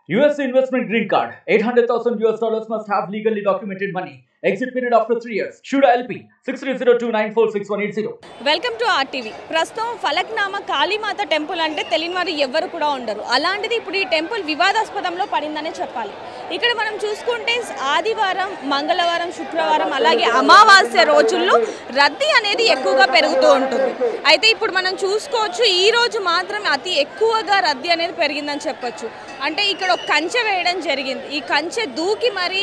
US investment green card. $800,000 must have legally documented money. Exit period after 3 years. Shuda LP 6302946180. Welcome to RTV. ప్రస్తుతం Falaknuma Kalimata temple అంటే తెలియని వారు ఎవ్వరు కూడా ఉండరు. అలాంటిది ఇప్పుడు ఈ టెంపుల్ వివాదాస్పదంలో పడిందనే చెప్పాలి. ఇక్కడ మనం చూసుకుంటే ఆదివారం, మంగళవారం, శుక్రవారం అలాగే అమావాస్య రోజుల్లో రద్దీ అనేది ఎక్కువగా పెరుగుతూ ఉంటుంది. అయితే ఇప్పుడు మనం చూసుకోవచ్చు, ఈ రోజు మాత్రం అతి ఎక్కువగా రద్దీ అనేది పెరిగిందని చెప్పొచ్చు. అంటే ఇక్కడ ఒక కంచె వేయడం జరిగింది. ఈ కంచె దూకి మరి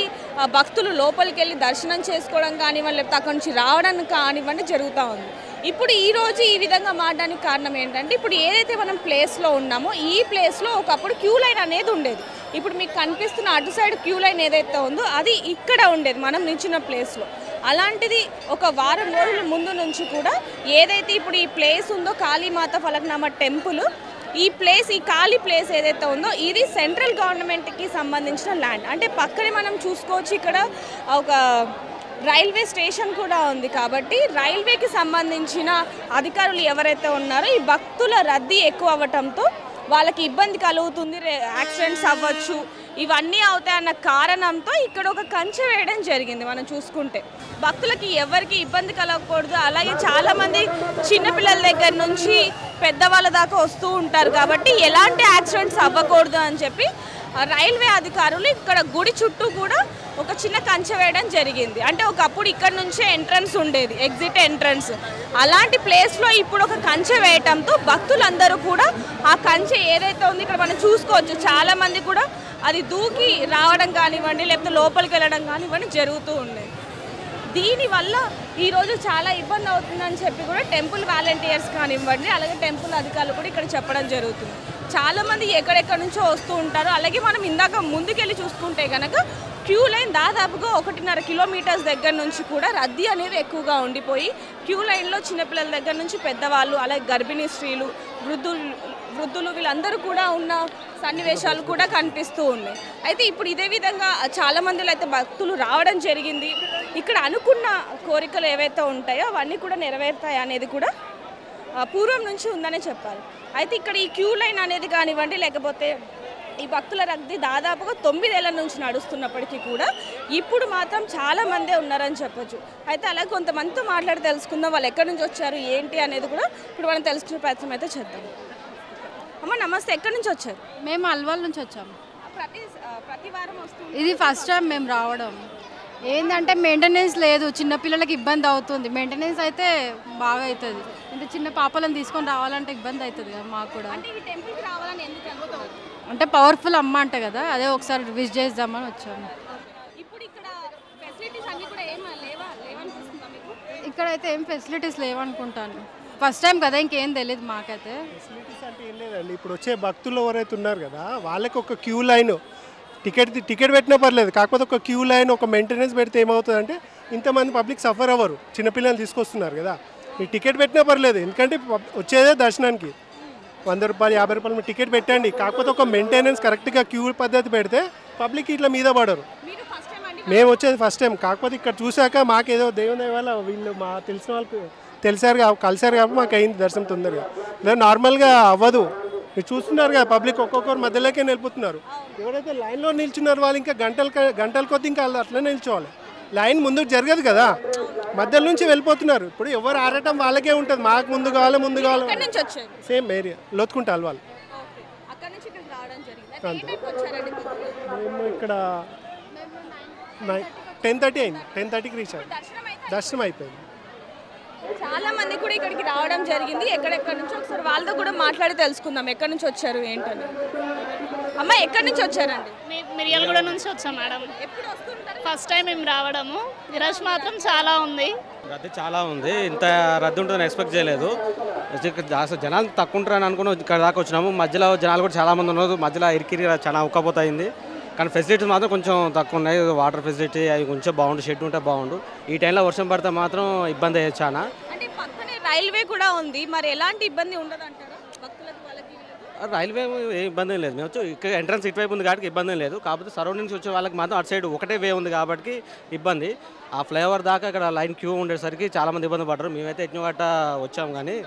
భక్తులు లోపలికి వెళ్ళి దర్శనం చేసుకోవడం కానివ్వండి, లేకపోతే అక్కడి నుంచి రావడం కానివ్వండి జరుగుతూ ఉంది. ఇప్పుడు ఈరోజు ఈ విధంగా మారడానికి కారణం ఏంటంటే, ఇప్పుడు ఏదైతే మనం ప్లేస్లో ఉన్నామో ఈ ప్లేస్లో ఒకప్పుడు క్యూ లైన్ అనేది ఉండేది. ఇప్పుడు మీకు కనిపిస్తున్న అటు సైడ్ క్యూ లైన్ ఏదైతే ఉందో అది ఇక్కడ ఉండేది మనం నిల్చున్న ప్లేస్లో. అలాంటిది ఒక వారం రోజుల ముందు నుంచి కూడా ఏదైతే ఇప్పుడు ఈ ప్లేస్ ఉందో కాళీమాత ఫలక్నామా టెంపుల్, ఈ ఖాళీ ప్లేస్ ఏదైతే ఉందో ఇది సెంట్రల్ గవర్నమెంట్కి సంబంధించిన ల్యాండ్. అంటే పక్కనే మనం చూసుకోవచ్చు, ఇక్కడ ఒక రైల్వే స్టేషన్ కూడా ఉంది. కాబట్టి రైల్వేకి సంబంధించిన అధికారులు ఎవరైతే ఉన్నారో ఈ భక్తుల రద్దీ ఎక్కువ అవ్వటంతో వాళ్ళకి ఇబ్బంది కలుగుతుంది, యాక్సిడెంట్స్ అవ్వచ్చు, ఇవన్నీ అవుతాయన్న కారణంతో ఇక్కడ ఒక కంచె వేయడం జరిగింది. మనం చూసుకుంటే భక్తులకి ఎవరికి ఇబ్బంది కలగకూడదు, అలాగే చాలామంది చిన్నపిల్లల దగ్గర నుంచి పెద్దవాళ్ళ దాకా వస్తూ ఉంటారు కాబట్టి ఎలాంటి యాక్సిడెంట్స్ అవ్వకూడదు అని చెప్పి రైల్వే అధికారులు ఇక్కడ గుడి చుట్టూ కూడా ఒక చిన్న కంచె వేయడం జరిగింది. అంటే ఒకప్పుడు ఇక్కడ నుంచే ఎంట్రన్స్ ఉండేది, ఎగ్జిట్ ఎంట్రన్స్. అలాంటి ప్లేస్లో ఇప్పుడు ఒక కంచె వేయటంతో భక్తులందరూ కూడా ఆ కంచె ఏదైతే ఉంది ఇక్కడ మనం చూసుకోవచ్చు, చాలామంది కూడా అది దూకి రావడం కానివ్వండి, లేకపోతే లోపలికి వెళ్ళడం కానివ్వండి జరుగుతూ ఉండేది. దీనివల్ల ఈరోజు చాలా ఇబ్బంది అవుతుందని చెప్పి కూడా టెంపుల్ వాలంటీర్స్ కానివ్వండి, అలాగే టెంపుల్ అధికారులు కూడా ఇక్కడ చెప్పడం జరుగుతుంది. చాలామంది ఎక్కడెక్కడ నుంచో వస్తూ ఉంటారు. అలాగే మనం ఇందాక ముందుకెళ్ళి చూసుకుంటే కనుక క్యూ లైన్ దాదాపుగా 1.5 కిలోమీటర్స్ దగ్గర నుంచి కూడా రద్దీ అనేది ఎక్కువగా ఉండిపోయి క్యూ లైన్లో చిన్నపిల్లల దగ్గర నుంచి పెద్దవాళ్ళు, అలాగే గర్భిణీ స్త్రీలు, వృద్ధులు వీళ్ళందరూ కూడా ఉన్న సన్నివేశాలు కూడా కనిపిస్తూ ఉన్నాయి. అయితే ఇప్పుడు ఇదే విధంగా చాలామందిలో అయితే భక్తులు రావడం జరిగింది. ఇక్కడ అనుకున్న కోరికలు ఏవైతే ఉంటాయో అవన్నీ కూడా నెరవేరుతాయి అనేది కూడా పూర్వం నుంచి ఉందనే చెప్పాలి. అయితే ఇక్కడ ఈ క్యూ లైన్ అనేది కానివ్వండి, లేకపోతే ఈ భక్తుల రద్దీ దాదాపుగా 9 ఏళ్ల నుంచి నడుస్తున్నప్పటికీ కూడా ఇప్పుడు మాత్రం చాలామందే ఉన్నారని చెప్పొచ్చు. అయితే అలాగే కొంతమందితో మాట్లాడి తెలుసుకుందాం వాళ్ళు ఎక్కడి నుంచి వచ్చారు ఏంటి అనేది కూడా ఇప్పుడు మనం తెలుసుకునే ప్రయత్నం అయితే చేద్దాం. అమ్మ నమస్తే, ఎక్కడి నుంచి వచ్చారు? మేము అల్వాల్ నుంచి వచ్చాము. ప్రతి వారం వస్తుంది. ఇది ఫస్ట్ టైం మేము రావడం. ఏంటంటే మెయింటెనెన్స్ లేదు, చిన్నపిల్లలకి ఇబ్బంది అవుతుంది. మెయింటెనెన్స్ అయితే బాగా అవుతుంది. ఇంత చిన్న పాపలను తీసుకొని రావాలంటే ఇబ్బంది అవుతుంది కదా మాకు కూడా. అంటే పవర్ఫుల్ అమ్మ అంట కదా, అదే ఒకసారి విజిట్ చేద్దామని వచ్చాము. ఇక్కడైతే ఏం ఫెసిలిటీస్ లేవనుకుంటాను. ఫస్ట్ టైం కదా, ఇంకేం తెలియదు మాకైతే. ఫెసిలిటీస్ అంటే ఏం లేదండి. ఇప్పుడు వచ్చే భక్తులు ఎవరైతే ఉన్నారు కదా వాళ్ళకి ఒక క్యూ లైన్, టికెట్ పెట్టినా పర్లేదు, కాకపోతే ఒక క్యూ లైన్, ఒక మెయింటెనెన్స్ పెడితే ఏమవుతుందంటే ఇంతమంది పబ్లిక్ సఫర్ అవ్వరు. చిన్నపిల్లలు తీసుకొస్తున్నారు కదా, మీరు టికెట్ పెట్టినా పర్లేదు, ఎందుకంటే వచ్చేదే దర్శనానికి. 100 రూపాయలు 50 రూపాయలు మీరు టికెట్ పెట్టండి, కాకపోతే ఒక మెయింటెనెన్స్ కరెక్ట్గా క్యూ పద్ధతి పెడితే పబ్లిక్ ఇట్లా మీద పడరు. మేము వచ్చేది ఫస్ట్ టైం, కాకపోతే ఇక్కడ చూశాక మాకేదో దేవుని వల్ల వీళ్ళు మా తెలిసిన వాళ్ళకి కలిసారు కాబట్టి మాకు అయింది దర్శనం తొందరగా. లేదా నార్మల్గా అవ్వదు. మీరు చూస్తున్నారు కదా పబ్లిక్ ఒక్కొక్కరు మధ్యలోకే నిలుపుతున్నారు. ఎవరైతే లైన్లో నిల్చున్నారు వాళ్ళు ఇంకా గంటల కొద్ది ఇంకా అట్లా నిల్చోవాలి. లైన్ ముందుకు జరగదు కదా, మధ్యలో నుంచి వెళ్ళిపోతున్నారు. ఇప్పుడు ఎవరు ఆడటం వాళ్ళకే ఉంటుంది, మాకు ముందు కావాలి. సేమ్ ఏరియా లోతుకుంటా వాళ్ళు. మేము ఇక్కడ 10:30 అయింది, 10:30కి రీచ్ అయ్యింది, దర్శనం అయిపోయింది. చాలా మంది కూడా ఇక్కడికి రావడం జరిగింది. ఎక్కడెక్కడ నుంచి ఒకసారి వాళ్ళతో కూడా మాట్లాడి తెలుసుకుందాం ఎక్కడి నుంచి వచ్చారు ఏంటని. అమ్మ ఎక్కడి నుంచి వచ్చారండి? మిర్యాలగూడ నుంచి వచ్చాం మేడం. ఎప్పుడు వస్తుంటారు? ఫస్ట్ టైం మేము రావడము. రష్ మాత్రం చాలా ఉంది. రద్దీ చాలా ఉంది. ఇంత రద్దీ ఉంటుందని ఎక్స్పెక్ట్ చేయలేదు. జనాలు తక్కువ ఉంటారని అనుకుని ఇక్కడ దాకా వచ్చినాము. మధ్యలో జనాలు కూడా చాలా మంది ఉన్నారు. మధ్యలో ఇరికిరి చాలా ఉక్కపోతాయింది. కానీ ఫెసిలిటీస్ మాత్రం కొంచెం తక్కువ ఉన్నాయి. వాటర్ ఫెసిలిటీ అవి కొంచెం బాగుండు, షెడ్ ఉంటే బాగుండు. ఈ టైంలో వర్షం పడితే మాత్రం ఇబ్బంది అయ్యేది చాలా. అంటే పక్కనే రైల్వే కూడా ఉంది, మరి ఎలాంటి ఇబ్బంది ఉండదు అంటారా భక్తులకు? వాళ్ళకి రైల్వే ఏ ఇబ్బంది లేదు. మేము వచ్చి ఇక్కడ ఎంట్రన్స్ ఇటువైపు ఉంది కాబట్టి ఇబ్బంది లేదు. కాకపోతే సరౌండింగ్స్ వచ్చే వాళ్ళకి మాత్రం అటు సైడ్ ఒకటే వే ఉంది కాబట్టి ఇబ్బంది. ఆ ఫ్లైఓవర్ దాకా ఇక్కడ లైన్ క్యూ ఉండేసరికి చాలామంది ఇబ్బంది పడ్డారు. మేమైతే ఎట్నగట్ట వచ్చాము కానీ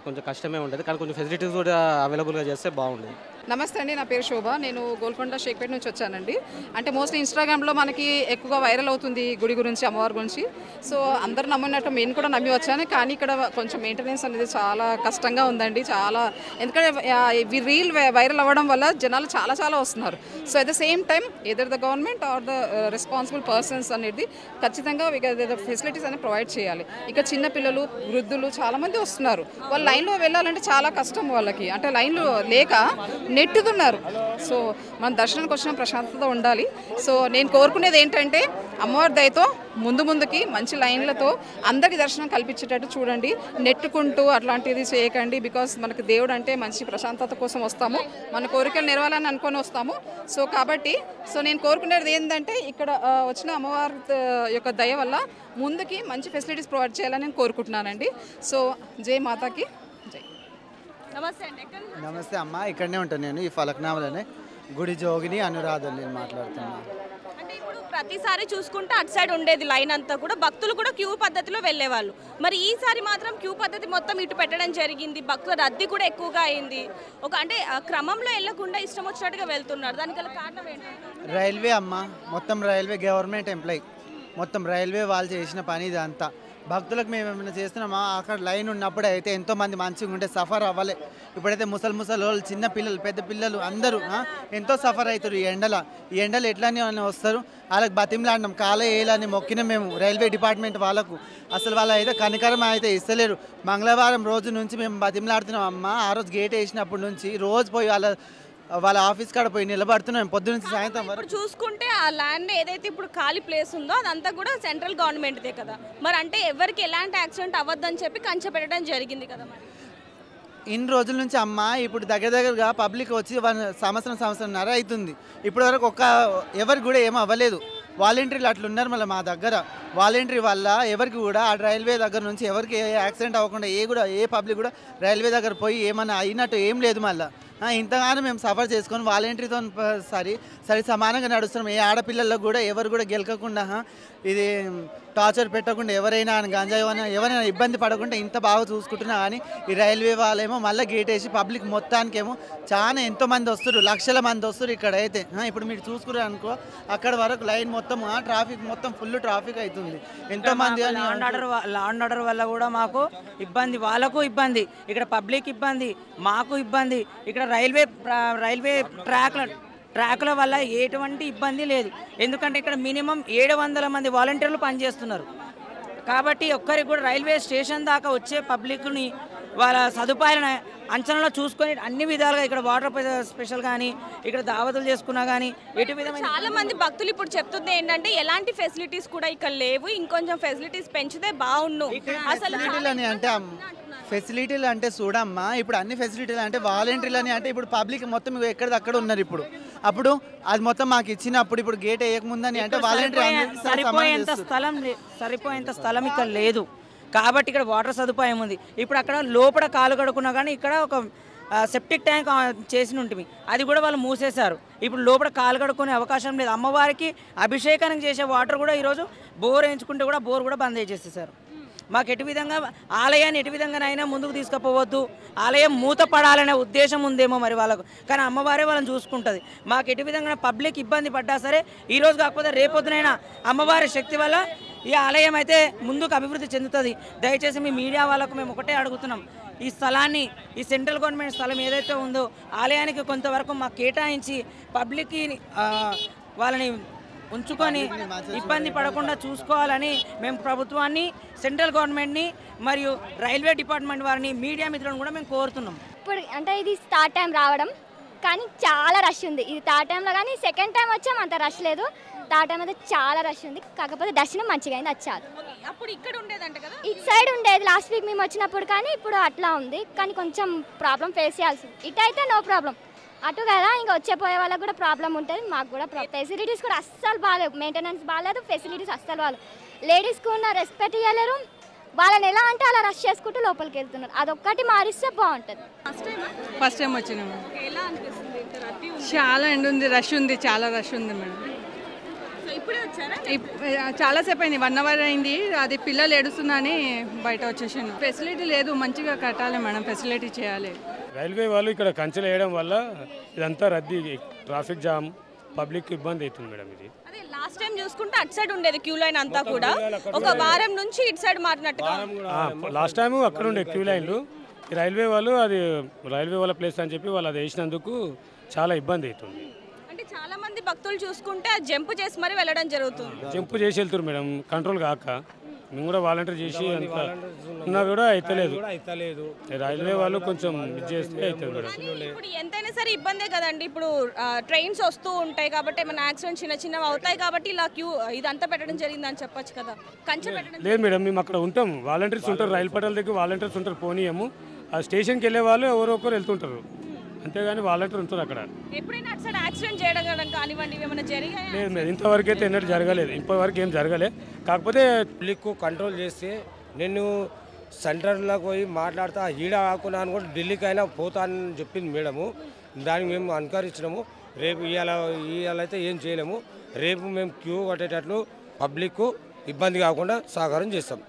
కొంచెం కష్టమే ఉండేది. కానీ కొంచెం ఫెసిలిటీస్ కూడా అవైలబుల్గా చేస్తే బాగుండేది. నమస్తే అండి, నా పేరు శోభ. నేను గోల్కొండ షేక్పేట నుంచి వచ్చానండి. అంటే మోస్ట్లీ ఇన్స్టాగ్రామ్లో మనకి ఎక్కువగా వైరల్ అవుతుంది గుడి గురించి, అమ్మవారి గురించి. సో అందరు నమ్మినట్టు నేను కూడా నమ్మి వచ్చాను. కానీ ఇక్కడ కొంచెం మెయింటెనెన్స్ అనేది చాలా కష్టంగా ఉందండి. చాలా ఎందుకంటే రీల్ వైరల్ అవ్వడం వల్ల జనాలు చాలా చాలా వస్తున్నారు. So at the same time either the government are the responsible persons అనేది ఖచ్చితంగా ఫెసిలిటీస్ అనేది ప్రొవైడ్ చేయాలి. ఇక చిన్న పిల్లలు, వృద్ధులు చాలామంది వస్తున్నారు. వాళ్ళు లైన్లో వెళ్ళాలంటే చాలా కష్టం వాళ్ళకి. అంటే లైన్లో లేక నెట్టుతున్నారు. సో మన దర్శనానికి వచ్చిన ప్రశాంతత ఉండాలి. సో నేను కోరుకునేది ఏంటంటే అమ్మవారి దయతో ముందుకి మంచి లైన్లతో అందరికీ దర్శనం కల్పించేటట్టు చూడండి. నెట్టుకుంటూ అట్లాంటిది చేయకండి. బికాస్ మనకు దేవుడు అంటే మంచి ప్రశాంతత కోసం వస్తాము, మన కోరికలు నెరవేరాలని అనుకొని వస్తాము. సో కాబట్టి నేను కోరుకునేది ఏంటంటే ఇక్కడ వచ్చిన అమ్మవారి యొక్క దయ వల్ల ముందుకి మంచి ఫెసిలిటీస్ ప్రొవైడ్ చేయాలని నేను కోరుకుంటున్నానండి. సో జై మాతాకి జై. నమస్తే అమ్మ, ఇక్కడనే ఉంటాను నేను, ఈ ఫలక్నామలోనే. గుడి జోగిని అనురాధ నేను మాట్లాడుతున్నాను. అంటే ఇప్పుడు ప్రతిసారి చూసుకుంటే అటు సైడ్ ఉండేది లైన్ అంతా కూడా, భక్తులు కూడా క్యూ పద్ధతిలో వెళ్ళేవాళ్ళు. మరి ఈసారి మాత్రం క్యూ పద్ధతి మొత్తం ఇటు పెట్టడం జరిగింది. భక్తుల రద్దీ కూడా ఎక్కువగా అయింది. అంటే క్రమంలో వెళ్ళకుండా ఇష్టం వచ్చినట్టుగా వెళ్తున్నారు. దానికి గల కారణం ఏంటంటే రైల్వే అమ్మ, మొత్తం రైల్వే గవర్నమెంట్ ఎంప్లాయీ, మొత్తం రైల్వే వాళ్ళు చేసిన పని ఇదంతా. భక్తులకు మేము ఏమైనా చేస్తున్నామా? అక్కడ లైన్ ఉన్నప్పుడు అయితే ఎంతోమంది మంచిగా ఉంటే సఫర్ అవ్వలే. ఇప్పుడైతే ముసలి వాళ్ళు, చిన్న పిల్లలు, పెద్ద పిల్లలు అందరూ ఎంతో సఫర్ అవుతారు. ఈ ఎండలు ఎట్లానే వస్తారు. వాళ్ళకి బతిమలాడినాం, కాలే వేయాలని మొక్కిన మేము రైల్వే డిపార్ట్మెంట్ వాళ్ళకు. అసలు వాళ్ళు అయితే కనికరం అయితే ఇస్తలేరు. మంగళవారం రోజు నుంచి మేము బతిమలాడుతున్నాం అమ్మ. ఆ రోజు గేట్ వేసినప్పటి నుంచి రోజు పోయి వాళ్ళ ఆఫీస్ కాడ పోయి నిలబడుతున్నాం పొద్దు నుంచి సాయంత్రం వరకు. చూసుకుంటే ఆ ల్యాండ్ ఏదైతే ఇప్పుడు ఖాళీ ప్లేస్ ఉందో అదంతా కూడా సెంట్రల్ గవర్నమెంట్దే కదా. మరి అంటే ఎవరికి ఎలాంటి యాక్సిడెంట్ అవ్వద్దని చెప్పి కంచె పెట్టడం జరిగింది కదా. మరి ఇన్ని రోజుల నుంచి అమ్మ ఇప్పుడు దగ్గరగా పబ్లిక్ వచ్చి సంవత్సరంన్నర అవుతుంది. ఇప్పటి వరకు ఎవరికి కూడా ఏమీ అవ్వలేదు. వాలంటీర్లు అట్లున్నారు. మళ్ళీ మా దగ్గర వాలంటీర్ వల్ల ఎవరికి కూడా ఆ రైల్వే దగ్గర నుంచి ఎవరికి యాక్సిడెంట్ అవ్వకుండా ఏ పబ్లిక్ కూడా రైల్వే దగ్గర పోయి ఏమన్నా అయినట్టు ఏం లేదు. మళ్ళీ ఇంతగానో మేము సఫర్ చేసుకొని వాలంటీర్తో సరి సమానంగా నడుస్తున్నాం. ఏ ఆడపిల్లలకు కూడా ఎవరు కూడా గెలకకుండా ఇది టార్చర్ పెట్టకుండా ఎవరైనా గంజాయి ఎవరైనా ఇబ్బంది పడకుండా ఇంత బాగా చూసుకుంటున్నా. కానీ ఈ రైల్వే వాళ్ళేమో మళ్ళీ గేట్ వేసి పబ్లిక్ మొత్తానికేమో చాలా ఎంతోమంది వస్తారు, లక్షల మంది వస్తారు. ఇక్కడ అయితే ఇప్పుడు మీరు చూసుకున్నారు అనుకో, అక్కడ వరకు లైన్ మొత్తం ట్రాఫిక్ మొత్తం ఫుల్ ట్రాఫిక్ అవుతుంది. ఎంతోమంది లా అండ్ ఆర్డర్ వల్ల కూడా మాకు ఇబ్బంది, వాళ్ళకు ఇబ్బంది, ఇక్కడ పబ్లిక్ ఇబ్బంది, మాకు ఇబ్బంది. ఇక్కడ రైల్వే ట్రాక్ల వల్ల ఎటువంటి ఇబ్బంది లేదు. ఎందుకంటే ఇక్కడ మినిమం 700 మంది వాలంటీర్లు పనిచేస్తున్నారు. కాబట్టి ఒక్కరికి కూడా రైల్వే స్టేషన్ దాకా వచ్చే పబ్లిక్ని వాళ్ళ సదుపాయాలను అంచనాలో చూసుకొని అన్ని విధాలుగా ఇక్కడ వాటర్ స్పెషల్ కానీ ఇక్కడ దావతులు చేసుకున్నా కానీ ఎటు విధమైన చాలా మంది భక్తులు ఇప్పుడు చెప్తుంది ఏంటంటే ఎలాంటి ఫెసిలిటీస్ కూడా ఇక్కడ లేవు, ఇంకొంచెం ఫెసిలిటీస్ పెంచితే బాగుండు. అసలు ఫెసిలిటీలు అంటే చూడమ్మా, ఇప్పుడు అన్ని ఫెసిలిటీలు అంటే వాలంటీర్లు అని అంటే ఇప్పుడు పబ్లిక్ మొత్తం ఎక్కడిదక్కడ ఉన్నారు. అప్పుడు అది మొత్తం మాకు ఇచ్చినప్పుడు ఇప్పుడు గేట్ వేయకముందని అంటే వాలంటీర్ సరిపోయేంత స్థలం ఇక్కడ లేదు. కాబట్టి ఇక్కడ వాటర్ సదుపాయం ఉంది. ఇప్పుడు అక్కడ లోపల కాలు కడుకున్నా కానీ ఇక్కడ ఒక సెప్టిక్ ట్యాంక్ చేసి ఉంటుంది, అది కూడా వాళ్ళు మూసేశారు. ఇప్పుడు లోపల కాలు కడుక్కునే అవకాశం లేదు. అమ్మవారికి అభిషేకానికి చేసే వాటర్ కూడా ఈరోజు బోర్ వేయించుకుంటే కూడా బోర్ కూడా బంద్ చేసేసారు. మాకు ఎటు విధంగా ఆలయాన్ని ఎటు విధంగానైనా ముందుకు తీసుకుపోవద్దు, ఆలయం మూత పడాలనే ఉద్దేశం ఉందేమో మరి వాళ్ళకు. కానీ అమ్మవారే వాళ్ళని చూసుకుంటుంది. మాకు ఎటు విధంగా పబ్లిక్ ఇబ్బంది పడ్డా సరే ఈరోజు కాకపోతే రేపొద్దునైనా అమ్మవారి శక్తి వల్ల ఈ ఆలయం అయితే ముందుకు అభివృద్ధి చెందుతుంది. దయచేసి మీ మీడియా వాళ్ళకు మేము ఒకటే అడుగుతున్నాం, ఈ స్థలాన్ని, ఈ సెంట్రల్ గవర్నమెంట్ స్థలం ఏదైతే ఉందో ఆలయానికి కొంతవరకు మాకు కేటాయించి పబ్లిక్కి వాళ్ళని ఉంచుకొని ఇబ్బంది పడకుండా చూసుకోవాలని మేము ప్రభుత్వాన్ని, సెంట్రల్ గవర్నమెంట్ని మరియు రైల్వే డిపార్ట్మెంట్ వారిని, మీడియా మిత్రులను కూడా మేము కోరుతున్నాం. ఇప్పుడు అంటే ఇది స్టార్ట్ టైం రావడం కానీ చాలా రష్ ఉంది. ఇది థర్డ్ టైంలో కానీ సెకండ్ టైం వచ్చాము అంత రష్ లేదు. థర్డ్ టైం అయితే చాలా రష్ ఉంది. కాకపోతే దర్శనం మంచిగా అయింది, వచ్చారు. అప్పుడు ఇక్కడ ఉండేదంట కదా, ఇటు సైడ్ ఉండేది లాస్ట్ వీక్ మేము వచ్చినప్పుడు, కానీ ఇప్పుడు అట్లా ఉంది. కానీ కొంచెం ప్రాబ్లం ఫేస్ చేయాల్సింది. ఇటు అయితే నో ప్రాబ్లం, అటు కదా ఇంకా వచ్చేపోయే వాళ్ళకి కూడా ప్రాబ్లం ఉంటుంది, మాకు కూడా ఫెసిలిటీస్ కూడా అస్సలు బాగాలేవు, మెయింటెనెన్స్ బాగాలేదు, ఫెసిలిటీస్ అస్సలు బాగాలేవు. లేడీస్కి ఉన్న రెస్పెక్ట్ ఇవ్వలేరు, వాళ్ళని ఎలా అంటే అలా రష్ చేసుకుంటూ లోపలికి వెళ్తున్నారు. అదొక్కటి మారిస్తే బాగుంటుంది. ఫస్ట్ టైం వచ్చినాము. చాలా ఎండ్ ఉంది, రష్ ఉంది, చాలా రష్ ఉంది మేడం. చాలాసేపు అయింది, 1 అవర్ అయింది. అది పిల్లలు ఏడుస్తుందని బయట వచ్చేసాను. ఫెసిలిటీ లేదు, మంచిగా కట్టాలి మేడం, ఫెసిలిటీ చేయాలి. రైల్వే వాళ్ళు ఇక్కడ కంచెలు వేయడం వల్ల ఇదంతా రద్దీ, ట్రాఫిక్ జామ్, పబ్లిక్ ఇబ్బంది అవుతుంది మేడం. ఇది అదే లాస్ట్ టైం చూసుకుంటే అటు సైడ్ ఉండేది క్యూ లైన్ అంతా కూడా, ఒక వారం నుంచి ఇటు సైడ్ మారినట్టుగా. లాస్ట్ టైం అక్కడ ఉండే క్యూ లైన్లు, రైల్వే వాళ్ళు అది రైల్వే వాళ్ళ ప్లేస్ అని చెప్పి వాళ్ళు అది వేసినందుకు చాలా ఇబ్బంది అవుతుంది. అంటే చాలా మంది భక్తులు చూసుకుంటే జంప్ చేసి మరి వెళ్ళడం జరుగుతుంది. జంప్ చేసి వెళ్తారు మేడం, కంట్రోల్ కాక. మేము కూడా వాలంటీర్ చేసి అంత ఉన్నా కూడా అయితలేదు. రైల్వే వాళ్ళు కొంచెం ఇది చేస్తే అవుతుంది మేడం. ఇప్పుడు ఎంతైనా సరే ఇబ్బందే కదండి. ఇప్పుడు ట్రైన్స్ వస్తూ ఉంటాయి కాబట్టి ఏమైనా యాక్సిడెంట్ చిన్న చిన్నవి అవుతాయి కాబట్టి ఇలా క్యూ ఇదంతా పెట్టడం జరిగిందని చెప్పొచ్చు కదా. కంచె పెట్టడం లేదు మేడం, మేము అక్కడ ఉంటాం, వాలంటీర్స్ ఉంటారు, రైలు పట్టాల దగ్గర వాలంటీర్స్ ఉంటారు. పోనీయము ఆ స్టేషన్కి వెళ్ళే వాళ్ళు ఎవరో ఒకరు వెళ్తుంటారు, అంతేగాని వాలంటీర్ ఉంటారు అక్కడ. ఎప్పుడైనా అటు సైడ్ యాక్సిడెంట్ చేయడం కానివ్వండి ఏమైనా జరిగాయి? లేదు లేదు, ఇంతవరకు అయితే ఎన్నడూ జరగలేదు, ఇప్పటివరకు ఏం జరగలేదు. కాకపోతే పబ్లిక్ కంట్రోల్ చేస్తే నేను సెంటర్లోకి పోయి మాట్లాడుతా, ఈడ కాకుండా అని కూడా ఢిల్లీకి అయినా పోతానని చెప్పింది మేడము. దానికి మేము అనుకరించినాము. రేపు ఇవాళ అయితే ఏం చేయలేము. రేపు మేము క్యూ కట్టేటట్లు పబ్లిక్ ఇబ్బంది కాకుండా సహకారం చేస్తాం.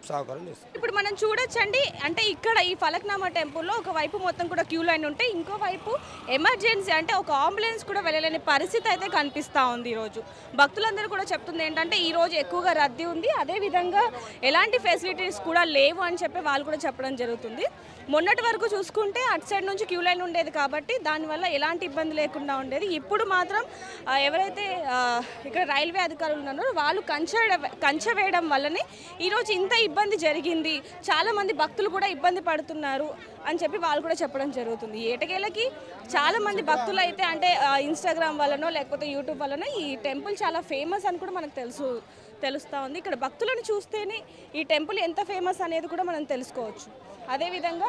ఇప్పుడు మనం చూడొచ్చండి, అంటే ఇక్కడ ఈ ఫలక్నామా టెంపుల్లో ఒకవైపు మొత్తం కూడా క్యూ లైన్ ఉంటే ఇంకోవైపు ఎమర్జెన్సీ అంటే ఒక అంబులెన్స్ కూడా వెళ్ళలేని పరిస్థితి అయితే కనిపిస్తూ ఉంది. ఈరోజు భక్తులందరూ కూడా చెప్తుంది ఏంటంటే ఈరోజు ఎక్కువగా రద్దీ ఉంది, అదేవిధంగా ఎలాంటి ఫెసిలిటీస్ కూడా లేవు అని చెప్పి వాళ్ళు కూడా చెప్పడం జరుగుతుంది. మొన్నటి వరకు చూసుకుంటే అటు సైడ్ నుంచి క్యూ లైన్ ఉండేది కాబట్టి దానివల్ల ఎలాంటి ఇబ్బంది లేకుండా ఉండేది. ఇప్పుడు మాత్రం ఎవరైతే ఇక్కడ రైల్వే అధికారులు ఉన్నారో వాళ్ళు కంచె వేయడం వల్లనే ఈరోజు ఇంత ఇబ్బంది జరిగింది, చాలామంది భక్తులు కూడా ఇబ్బంది పడుతున్నారు అని చెప్పి వాళ్ళు కూడా చెప్పడం జరుగుతుంది. ఏటకేళ్ళకి చాలామంది భక్తులు అయితే అంటే ఇన్స్టాగ్రామ్ వల్లనో లేకపోతే యూట్యూబ్ వల్లనో ఈ టెంపుల్ చాలా ఫేమస్ అని కూడా మనకు తెలుస్తూ ఉంది. ఇక్కడ భక్తులను చూస్తేనే ఈ టెంపుల్ ఎంత ఫేమస్ అనేది కూడా మనం తెలుసుకోవచ్చు. అదేవిధంగా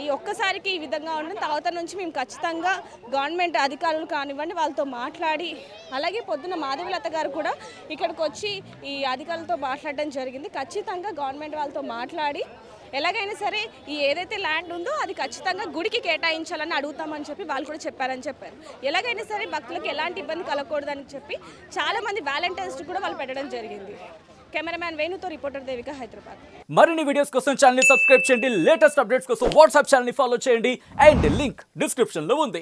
ఈ ఒక్కసారికి ఈ విధంగా ఉండడం తర్వాత నుంచి మేము ఖచ్చితంగా గవర్నమెంట్ అధికారులు కానివ్వండి వాళ్ళతో మాట్లాడి, అలాగే పొద్దున్న మాధవీలత గారు కూడా ఇక్కడికి వచ్చి ఈ అధికారులతో మాట్లాడడం జరిగింది. ఖచ్చితంగా గవర్నమెంట్ వాళ్ళతో మాట్లాడి ఎలాగైనా సరే ఈ ఏదైతే ల్యాండ్ ఉందో అది ఖచ్చితంగా గుడికి కేటాయించాలని అడుగుతామని చెప్పి వాళ్ళు కూడా చెప్పారు. ఎలాగైనా సరే భక్తులకు ఎలాంటి ఇబ్బంది కలగకూడదని చెప్పి చాలామంది వాలంటీర్స్ కూడా వాళ్ళు పెట్టడం జరిగింది. కెమెరామ్యాన్ వేణుతో రిపోర్టర్ దేవిక, హైదరాబాద్. మరిన్ని వీడియోస్ కోసం ఛానల్ ని సబ్స్క్రైబ్ చేయండి, లేటెస్ట్ అప్డేట్స్ కోసం వాట్సాప్ ఛానల్ ని ఫాలో చేయండి అండ్ లింక్ డిస్క్రిప్షన్ లో ఉంది.